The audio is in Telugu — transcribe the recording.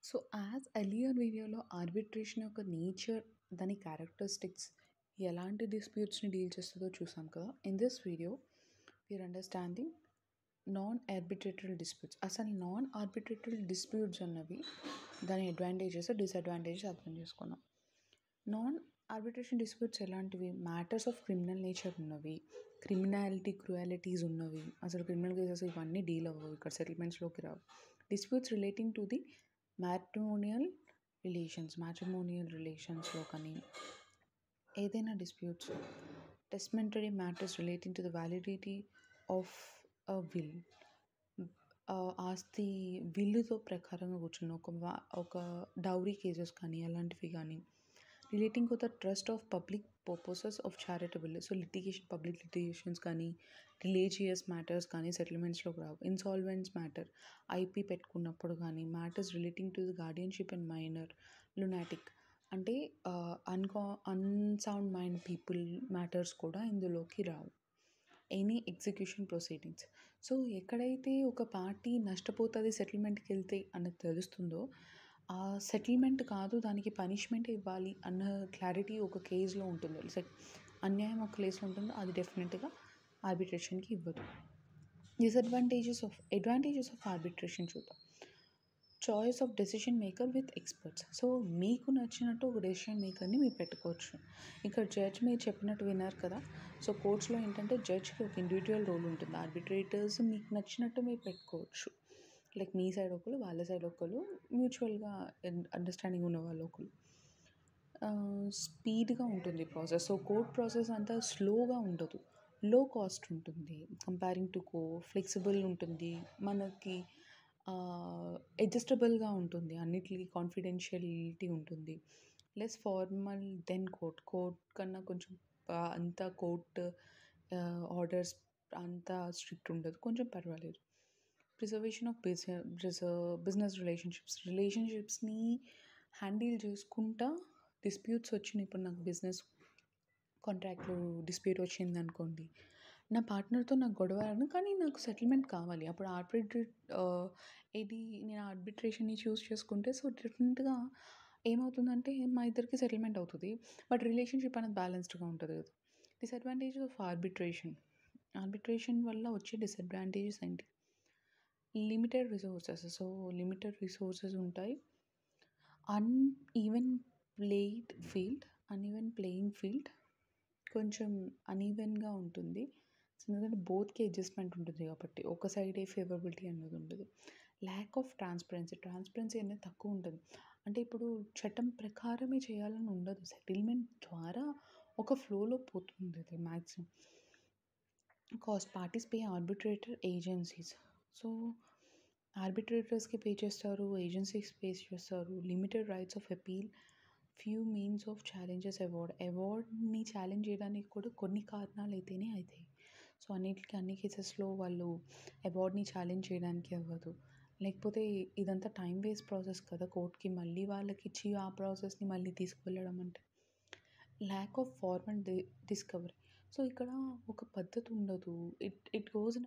సో, యాజ్ ఎర్లియర్ వీడియోలో ఆర్బిట్రేషన్ యొక్క నేచర్, దాని క్యారెక్టరిస్టిక్స్, ఎలాంటి డిస్ప్యూట్స్‌ని డీల్ చేస్తదో చూసాం కదా! In this video we're understanding non arbitratory disputes. అసలు నాన్ ఆర్బిట్రేటరీ డిస్ప్యూట్స్ అన్నవి దాని అడ్వాంటేజెస్, డిసడ్వాంటేజెస్ అర్థం చేసుకుందాం. నాన్ ఆర్బిట్రేషన్ డిస్ప్యూట్స్ ఎలాంటివి? మ్యాటర్స్ ఆఫ్ క్రిమినల్ నేచర్ ఉన్నవి, క్రిమినాలిటీ, క్రుయాలిటీస్ ఉన్నవి, అసలు క్రిమినల్ కేసెస్ ఇవన్నీ డీల్ అవ్వవు, ఇక్కడ సెటిల్మెంట్స్‌లోకి రావు. Disputes relating to the matrimonial రిలేషన్స్‌లో కానీ ఏదైనా disputes, testamentary matters relating to the validity of a will, ఆస్తి విల్లుతో ప్రకారంగా కూర్చున్న ఒక డౌరీ కేసెస్ కానీ అలాంటివి కానీ, relating to the trust of public purposes of charitable, so public litigations కానీ, రిలీజియస్ మ్యాటర్స్ కానీ సెటిల్మెంట్స్లోకి రావు. ఇన్సాల్వెన్స్ మ్యాటర్, ఐపీ పెట్టుకున్నప్పుడు కానీ, matters relating to the guardianship and minor, lunatic అంటే అన్సౌండ్ మైండ్ పీపుల్ మ్యాటర్స్ కూడా ఇందులోకి రావు. ఎనీ ఎగ్జిక్యూషన్ ప్రొసీడింగ్స్, సో ఎక్కడైతే ఒక పార్టీ నష్టపోతుంది సెటిల్మెంట్కి వెళ్తే అన్నది తెలుస్తుందో, ఆ సెటిల్మెంట్ కాదు దానికి పనిష్మెంట్ ఇవ్వాలి అన్న క్లారిటీ ఒక కేసులో ఉంటుంది. లైక్ అన్యాయం ఒక కేసులో ఉంటుందో అది డెఫినెట్గా ఆర్బిట్రేషన్కి ఇవ్వదు. అడ్వాంటేజెస్ ఆఫ్ ఆర్బిట్రేషన్ చూద్దాం. Choice of decision maker with experts, so మీకు నచ్చినట్టు ఒక డెసిషన్ మేకర్ని మీరు పెట్టుకోవచ్చు. ఇక్కడ జడ్జ్ మీరు చెప్పినట్టు విన్నారు కదా, సో కోర్ట్స్లో ఏంటంటే జడ్జ్కి ఒక ఇండివిజువల్ రోల్ ఉంటుంది. ఆర్బిట్రేటర్స్ మీకు నచ్చినట్టు మీరు పెట్టుకోవచ్చు. లైక్ మీ సైడ్ ఒకరు, వాళ్ళ సైడ్ ఒకరు, మ్యూచువల్గా అండర్స్టాండింగ్ ఉన్న వాళ్ళు ఒకరు. స్పీడ్గా ఉంటుంది ప్రాసెస్. సో కోర్ట్ ప్రాసెస్ అంతా స్లోగా ఉండదు, లో కాస్ట్ ఉంటుంది కంపేరింగ్ టు ఫ్లెక్సిబుల్ ఉంటుంది, మనకి అడ్జస్టబుల్గా ఉంటుంది, అన్నిటికీ కాన్ఫిడెన్షియలిటీ ఉంటుంది. లెస్ ఫార్మల్ దెన్ కోర్ట్ కన్నా కొంచెం అంత కోర్ట్ ఆర్డర్స్ అంతా స్ట్రిక్ట్ ఉండదు, కొంచెం పర్వాలేదు. ప్రిజర్వేషన్ ఆఫ్ బిజినెస్ రిలేషన్షిప్స్ని హ్యాండిల్ చేసుకుంటా డిస్ప్యూట్స్ వచ్చినాయి. ఇప్పుడు నాకు బిజినెస్ కాంట్రాక్ట్లో డిస్ప్యూట్ వచ్చింది అనుకోండి, నా పార్ట్నర్తో నాకు గొడవను, కానీ నాకు సెటిల్మెంట్ కావాలి. అప్పుడు నేను ఆర్బిట్రేషన్ని చూస్ చేసుకుంటే, సో డిఫరెంట్గా ఏమవుతుందంటే మా ఇద్దరికి సెటిల్మెంట్ అవుతుంది, బట్ రిలేషన్షిప్ అనేది బ్యాలెన్స్డ్గా ఉంటుంది కదా. డిసడ్వాంటేజెస్ ఆఫ్ ఆర్బిట్రేషన్ వల్ల వచ్చే డిసడ్వాంటేజెస్ ఏంటి? లిమిటెడ్ రిసోర్సెస్ ఉంటాయి. అన్ఈవెన్ ప్లేయింగ్ ఫీల్డ్ కొంచెం అన్ఈవెన్గా ఉంటుంది. ఎందుకంటే బోత్కి అడ్జస్ట్మెంట్ ఉంటుంది కాబట్టి ఒక సైడే ఫేవరబిలిటీ అనేది ఉండదు. ల్యాక్ ఆఫ్ ట్రాన్స్పరెన్సీ అనేది తక్కువ ఉంటుంది. అంటే ఇప్పుడు చట్టం ప్రకారమే చేయాలని ఉండదు, సెటిల్మెంట్ ద్వారా ఒక ఫ్లోలో పోతుంది అది maximum. Cost, parties pay arbitrator agencies, so ఆర్బిట్రేటర్స్కి పే చేస్తారు, ఏజెన్సీస్ పే చేస్తారు. Limited rights of appeal, few means of challenges. అవార్డ్ని ఛాలెంజ్ చేయడానికి కూడా కొన్ని కారణాలు అయితేనే అవుతాయి. సో అన్ని కేసెస్లో వాళ్ళు అవార్డ్ని ఛాలెంజ్ చేయడానికి అవ్వదు. లేకపోతే ఇదంతా టైం వేస్ట్ ప్రాసెస్ కదా, కోర్ట్కి మళ్ళీ వాళ్ళకి ఇచ్చి ఆ ప్రాసెస్ని మళ్ళీ తీసుకువెళ్ళడం అంటే. Lack of formal discovery, so ఇక్కడ ఒక పద్ధతి ఉండదు. It goes in